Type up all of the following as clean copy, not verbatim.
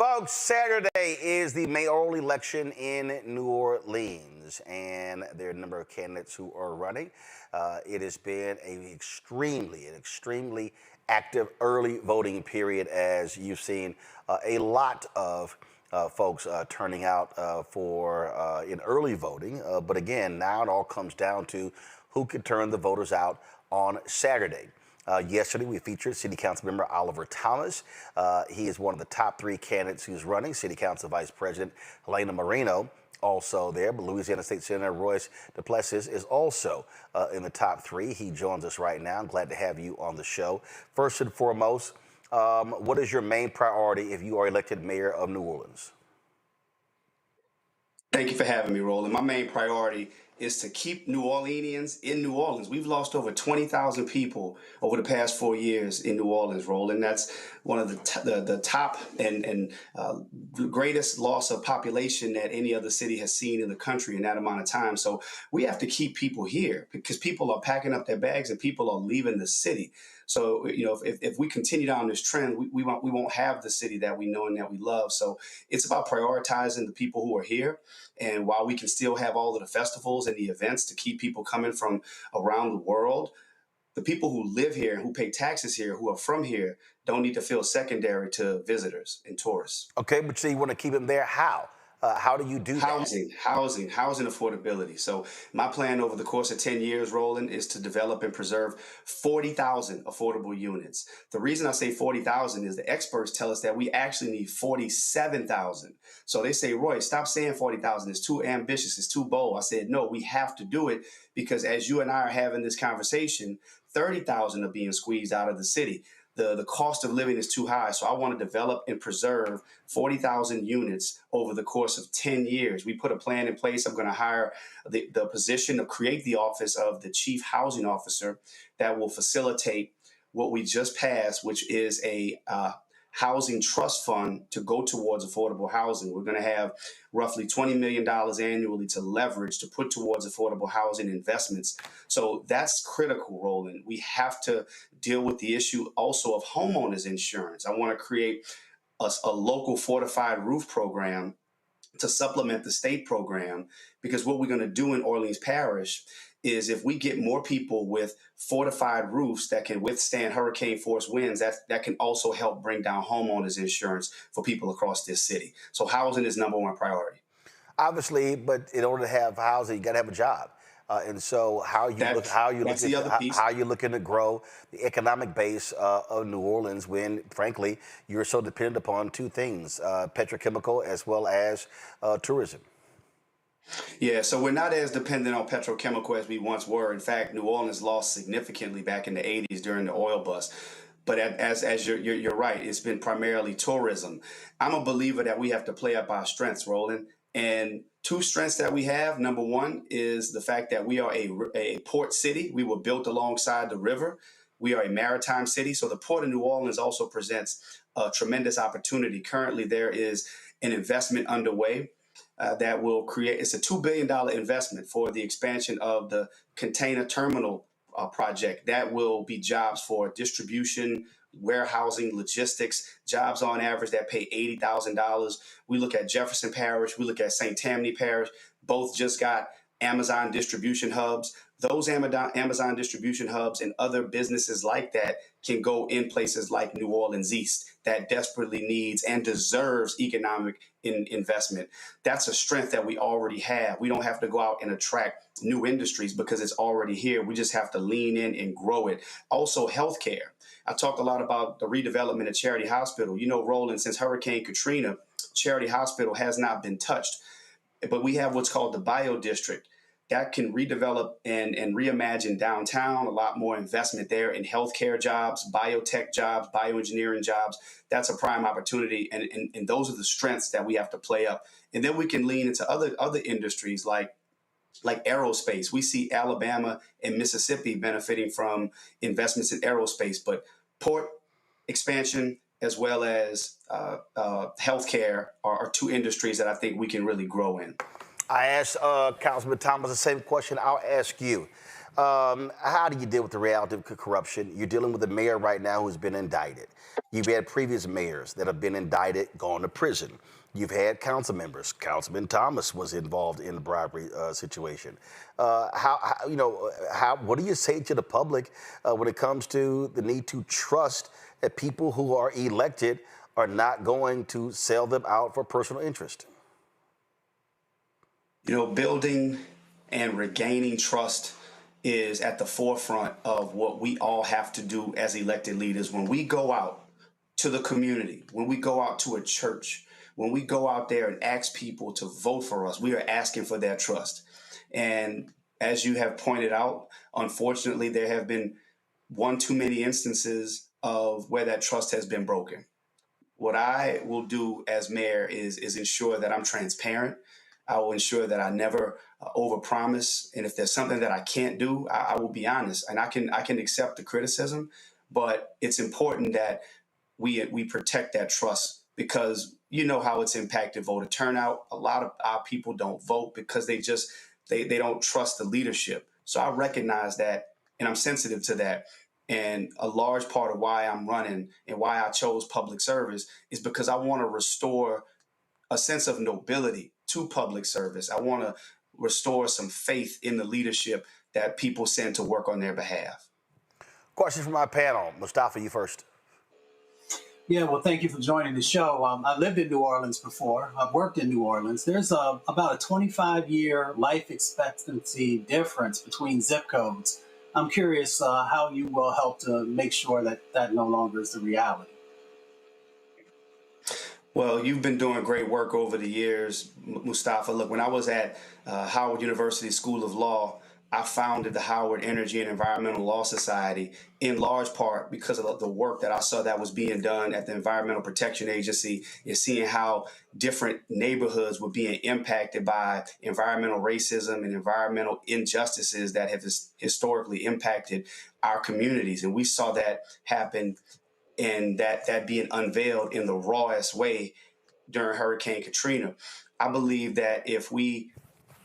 Folks, Saturday is the mayoral election in New Orleans, and there are a number of candidates who are running. It has been an extremely active early voting period, as you've seen a lot of folks turning out for in early voting. But again, now it all comes down to who can turn the voters out on Saturday. Yesterday, we featured City Council member Oliver Thomas. He is one of the top three candidates who's running. City Council Vice President Helena Moreno also there, but Louisiana State Senator Royce Duplessis is also in the top three. He joins us right now. I'm glad to have you on the show. First and foremost, what is your main priority if you are elected mayor of New Orleans? Thank you for having me, Roland. My main priority is to keep New Orleanians in New Orleans. We've lost over 20,000 people over the past 4 years in New Orleans, Roland. That's one of the top and greatest loss of population that any other city has seen in the country in that amount of time. So we have to keep people here because people are packing up their bags and people are leaving the city. So, you know, if we continue down this trend, we won't have the city that we know and that we love. So it's about prioritizing the people who are here. And while we can still have all of the festivals and the events to keep people coming from around the world, the people who live here, who pay taxes here, who are from here, don't need to feel secondary to visitors and tourists. Okay, but so you want to keep them there. How do you do that? Housing affordability. So my plan over the course of 10 years, Roland, is to develop and preserve 40,000 affordable units. The reason I say 40,000 is the experts tell us that we actually need 47,000. So they say, Roy, stop saying 40,000. It's too ambitious. It's too bold. I said, no, we have to do it because as you and I are having this conversation, 30,000 are being squeezed out of the city. The cost of living is too high. So I want to develop and preserve 40,000 units over the course of 10 years. We put a plan in place. I'm going to hire the position to create the office of the chief housing officer that will facilitate what we just passed, which is a housing trust fund to go towards affordable housing. We're going to have roughly $20 million annually to leverage to put towards affordable housing investments. So that's critical, Roland. We have to deal with the issue also of homeowners insurance. I want to create a local fortified roof program to supplement the state program, because what we're going to do in Orleans Parish is if we get more people with fortified roofs that can withstand hurricane force winds, that can also help bring down homeowners insurance for people across this city. So housing is number one priority. Obviously, but in order to have housing, you got to have a job. And so how are you looking to grow the economic base of New Orleans when, frankly, you're so dependent upon two things, petrochemical as well as tourism? Yeah, so we're not as dependent on petrochemical as we once were. In fact, New Orleans lost significantly back in the 80s during the oil bust. But as you're right, it's been primarily tourism. I'm a believer that we have to play up our strengths, Roland. And two strengths that we have, number one is the fact that we are a port city. We were built alongside the river. We are a maritime city. So the Port of New Orleans also presents a tremendous opportunity. Currently, there is an investment underway that will create, it's a $2 billion investment for the expansion of the container terminal project. That will be jobs for distribution, warehousing, logistics, jobs on average that pay $80,000. We look at Jefferson Parish, we look at St. Tammany Parish, both just got Amazon distribution hubs. Those Amazon distribution hubs and other businesses like that can go in places like New Orleans East that desperately needs and deserves economic investment. That's a strength that we already have. We don't have to go out and attract new industries because it's already here. We just have to lean in and grow it. Also, healthcare. I talked a lot about the redevelopment of Charity Hospital. You know, Roland, since Hurricane Katrina, Charity Hospital has not been touched. But we have what's called the Bio District that can redevelop and reimagine downtown, a lot more investment there in healthcare jobs, biotech jobs, bioengineering jobs. That's a prime opportunity. And those are the strengths that we have to play up. And then we can lean into other industries like aerospace. We see Alabama and Mississippi benefiting from investments in aerospace, but port expansion as well as healthcare are two industries that I think we can really grow in. I asked Councilman Thomas the same question. I'll ask you. How do you deal with the reality of corruption? You're dealing with a mayor right now who's been indicted. You've had previous mayors that have been indicted, gone to prison. You've had council members. Councilman Thomas was involved in the bribery situation. What do you say to the public when it comes to the need to trust that people who are elected are not going to sell them out for personal interest? Building and regaining trust is at the forefront of what we all have to do as elected leaders. When we go out to the community, when we go out to a church, when we go out there and ask people to vote for us, we are asking for their trust. And as you have pointed out, unfortunately, there have been one too many instances of where that trust has been broken. What I will do as mayor is ensure that I'm transparent. I will ensure that I never overpromise, and if there's something that I can't do, I will be honest, and I can accept the criticism. But it's important that we protect that trust, because you know how it's impacted voter turnout. A lot of our people don't vote because they don't trust the leadership. So I recognize that, and I'm sensitive to that. And a large part of why I'm running and why I chose public service is because I want to restore a sense of nobility to public service. I want to restore some faith in the leadership that people send to work on their behalf. Question from my panel. Mustafa, you first. Yeah, well, thank you for joining the show. I lived in New Orleans before. I've worked in New Orleans. There's about a 25-year life expectancy difference between zip codes. I'm curious how you will help to make sure that that no longer is the reality. Well, you've been doing great work over the years, Mustafa. Look, when I was at Howard University School of Law, I founded the Howard Energy and Environmental Law Society in large part because of the work that I saw that was being done at the Environmental Protection Agency, and seeing how different neighborhoods were being impacted by environmental racism and environmental injustices that have historically impacted our communities. And we saw that happen, and that being unveiled in the rawest way during Hurricane Katrina. I believe that if we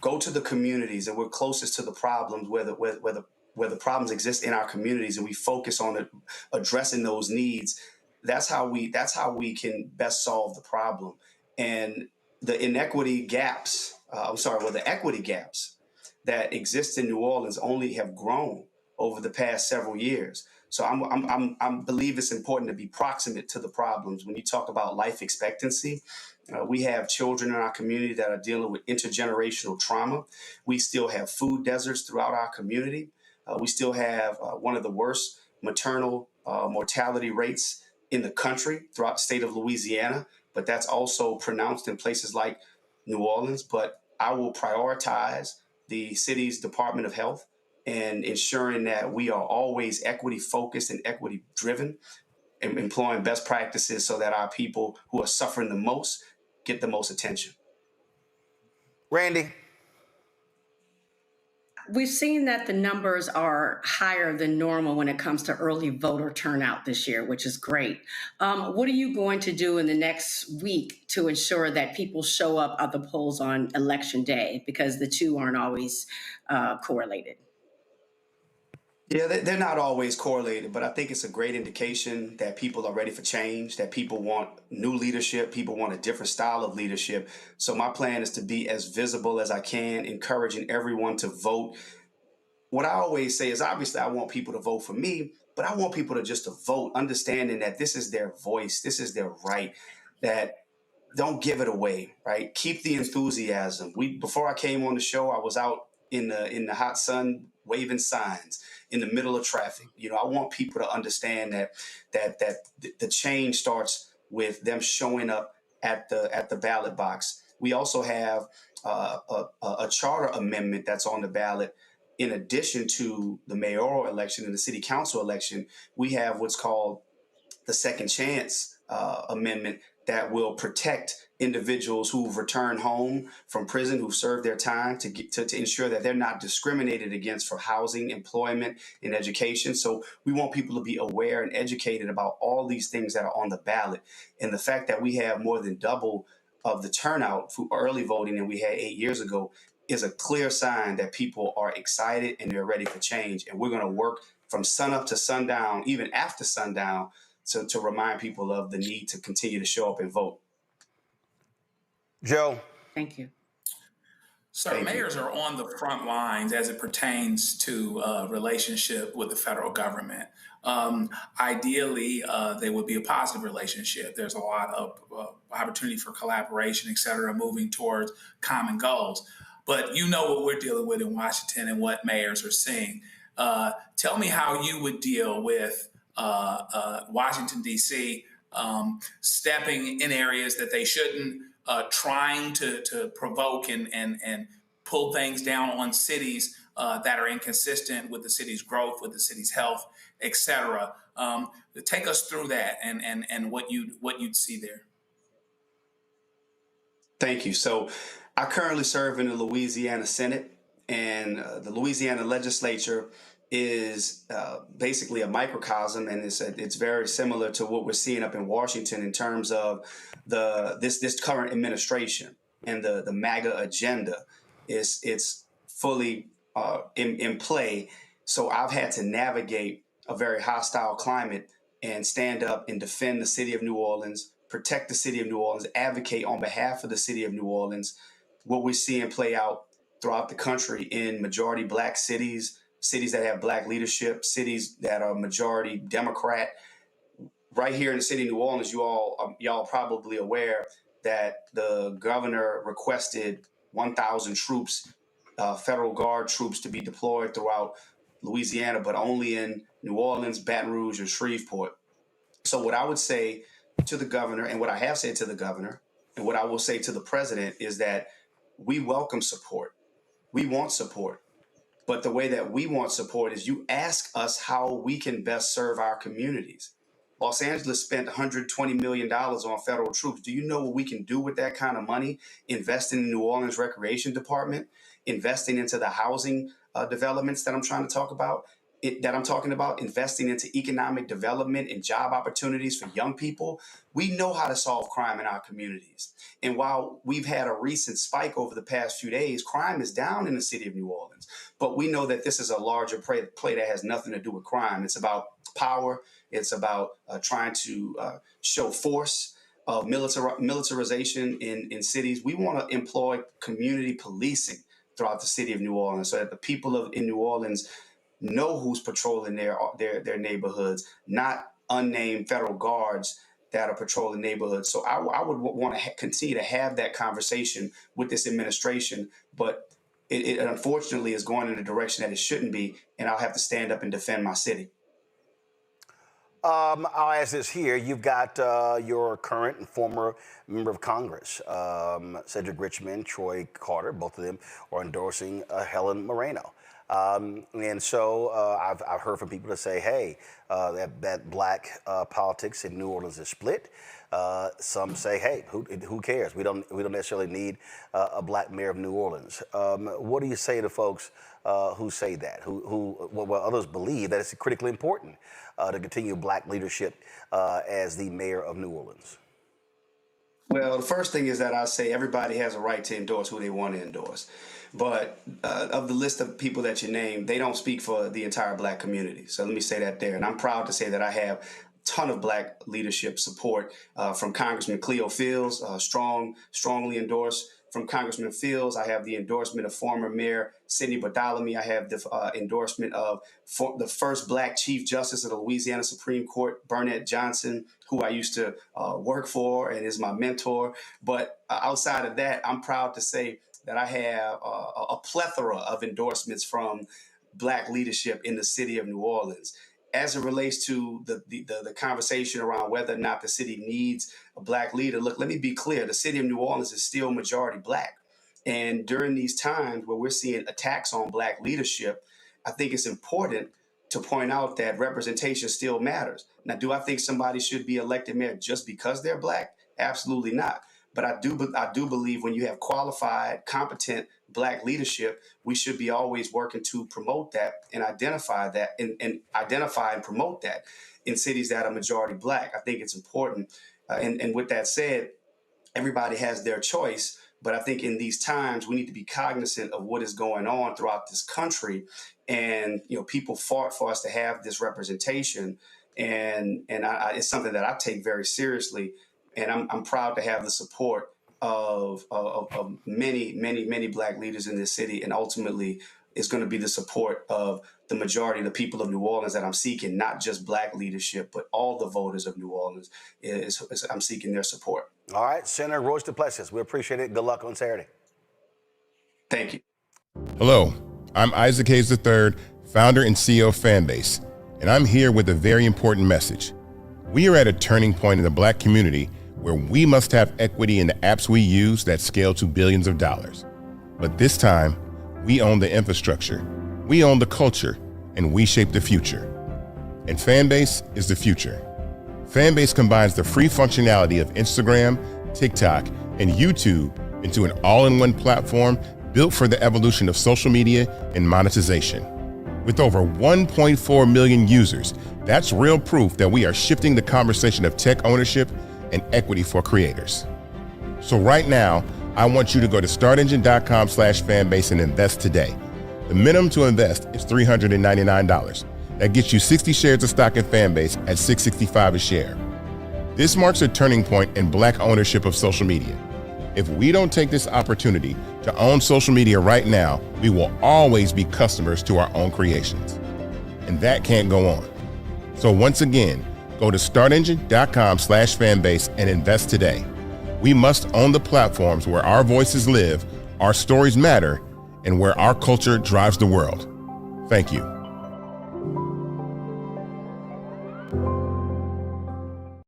go to the communities and we're closest to the problems, where the problems exist in our communities, and we focus on addressing those needs, that's how we can best solve the problem. And the inequity gaps, the equity gaps that exist in New Orleans only have grown over the past several years. So I believe it's important to be proximate to the problems. When you talk about life expectancy, we have children in our community that are dealing with intergenerational trauma. We still have food deserts throughout our community. We still have one of the worst maternal mortality rates in the country throughout the state of Louisiana, but that's also pronounced in places like New Orleans. But I will prioritize the city's Department of Health and ensuring that we are always equity focused and equity driven, and employing best practices so that our people who are suffering the most get the most attention. Randy. We've seen that the numbers are higher than normal when it comes to early voter turnout this year, which is great. What are you going to do in the next week to ensure that people show up at the polls on election day? Because the two aren't always correlated. Yeah, they're not always correlated, but I think it's a great indication that people are ready for change, that people want new leadership, people want a different style of leadership. So my plan is to be as visible as I can, encouraging everyone to vote. What I always say is, obviously, I want people to vote for me, but I want people to just to vote, understanding that this is their voice, this is their right, that don't give it away, right? Keep the enthusiasm. Before I came on the show, I was out in the hot sun waving signs in the middle of traffic. I want people to understand that the change starts with them showing up at the ballot box. We also have a charter amendment that's on the ballot. In addition to the mayoral election and the city council election, we have what's called the Second Chance Amendment that will protect individuals who've returned home from prison, who've served their time, to ensure that they're not discriminated against for housing, employment, and education. So we want people to be aware and educated about all these things that are on the ballot. And the fact that we have more than double of the turnout for early voting that we had 8 years ago is a clear sign that people are excited and they're ready for change. And we're going to work from sunup to sundown, even after sundown, to remind people of the need to continue to show up and vote. Joe. Thank you. So Thank you. mayors are on the front lines as it pertains to relationship with the federal government. Ideally, they would be a positive relationship. There's a lot of opportunity for collaboration, et cetera, moving towards common goals. But you know what we're dealing with in Washington and what mayors are seeing. Tell me how you would deal with Washington, D.C. Stepping in areas that they shouldn't, trying to provoke and pull things down on cities that are inconsistent with the city's growth, with the city's health, et cetera. Take us through that and what you'd see there. Thank you. So I currently serve in the Louisiana Senate, and the Louisiana legislature is basically a microcosm, and it's very similar to what we're seeing up in Washington in terms of this current administration and the MAGA agenda. It's fully in play. So I've had to navigate a very hostile climate and stand up and defend the city of New Orleans, protect the city of New Orleans, advocate on behalf of the city of New Orleans. What we're seeing play out throughout the country in majority Black cities, cities that have Black leadership, cities that are majority Democrat. Right here in the city of New Orleans, y'all probably aware that the governor requested 1,000 troops, federal guard troops, to be deployed throughout Louisiana, but only in New Orleans, Baton Rouge, and Shreveport. So what I would say to the governor, and what I have said to the governor, and what I will say to the president, is that we welcome support. We want support. But the way that we want support is you ask us how we can best serve our communities. Los Angeles spent $120 million on federal troops. Do you know what we can do with that kind of money? Investing in New Orleans Recreation Department, investing into the housing developments that I'm talking about, investing into economic development and job opportunities for young people. We know how to solve crime in our communities. And while we've had a recent spike over the past few days, crime is down in the city of New Orleans. But we know that this is a larger play that has nothing to do with crime. It's about power. It's about trying to show force of militarization in cities. We want to employ community policing throughout the city of New Orleans so that the people in New Orleans know who's patrolling their neighborhoods, not unnamed federal guards that are patrolling neighborhoods. So I would want to continue to have that conversation with this administration, but it unfortunately is going in a direction that it shouldn't be, and I'll have to stand up and defend my city. I'll ask this here. You've got your current and former member of Congress, Cedric Richmond, Troy Carter, both of them are endorsing Helen Moreno. And so I've heard from people that say, hey, that Black politics in New Orleans is split. Some say, hey, who cares? We don't necessarily need a Black mayor of New Orleans. What do you say to folks who say that, who others believe that it's critically important to continue Black leadership as the mayor of New Orleans? Well, the first thing is that I say everybody has a right to endorse who they want to endorse. But of the list of people that you named, they don't speak for the entire Black community. So let me say that there. And I'm proud to say that I have a ton of Black leadership support from Congressman Cleo Fields, strongly endorsed. From Congressman Fields, I have the endorsement of former Mayor Sidney Badalamy. I have the endorsement of the first Black Chief Justice of the Louisiana Supreme Court, Burnett Johnson, who I used to work for and is my mentor. But outside of that, I'm proud to say that I have a plethora of endorsements from Black leadership in the city of New Orleans. As it relates to the conversation around whether or not the city needs a Black leader, look, let me be clear. The city of New Orleans is still majority Black. And during these times where we're seeing attacks on Black leadership, I think it's important to point out that representation still matters. Now, do I think somebody should be elected mayor just because they're Black? Absolutely not. But I do believe when you have qualified, competent Black leadership, we should be always working to promote that and identify that and identify and promote that in cities that are majority Black. I think it's important. And with that said, everybody has their choice. But I think in these times, we need to be cognizant of what is going on throughout this country. And, people fought for us to have this representation. And it's something that I take very seriously. And I'm proud to have the support of many, many, many Black leaders in this city. And ultimately, it's going to be the support of the majority of the people of New Orleans that I'm seeking, not just Black leadership, but all the voters of New Orleans. I'm seeking their support. All right, Senator Royce Duplessis, we appreciate it. Good luck on Saturday. Thank you. Hello, I'm Isaac Hayes III, founder and CEO of Fanbase, and I'm here with a very important message. We are at a turning point in the Black community where we must have equity in the apps we use that scale to billions of dollars. But this time, we own the infrastructure, we own the culture, and we shape the future. And Fanbase is the future. Fanbase combines the free functionality of Instagram, TikTok, and YouTube into an all-in-one platform built for the evolution of social media and monetization. With over 1.4 million users, that's real proof that we are shifting the conversation of tech ownership and equity for creators. So right now, I want you to go to startengine.com/fanbase and invest today. The minimum to invest is $399. That gets you 60 shares of stock in Fanbase at $665 a share. This marks a turning point in Black ownership of social media. If we don't take this opportunity to own social media right now, we will always be customers to our own creations. And that can't go on. So once again, go to startengine.com/fanbase and invest today. We must own the platforms where our voices live, our stories matter, and where our culture drives the world. Thank you.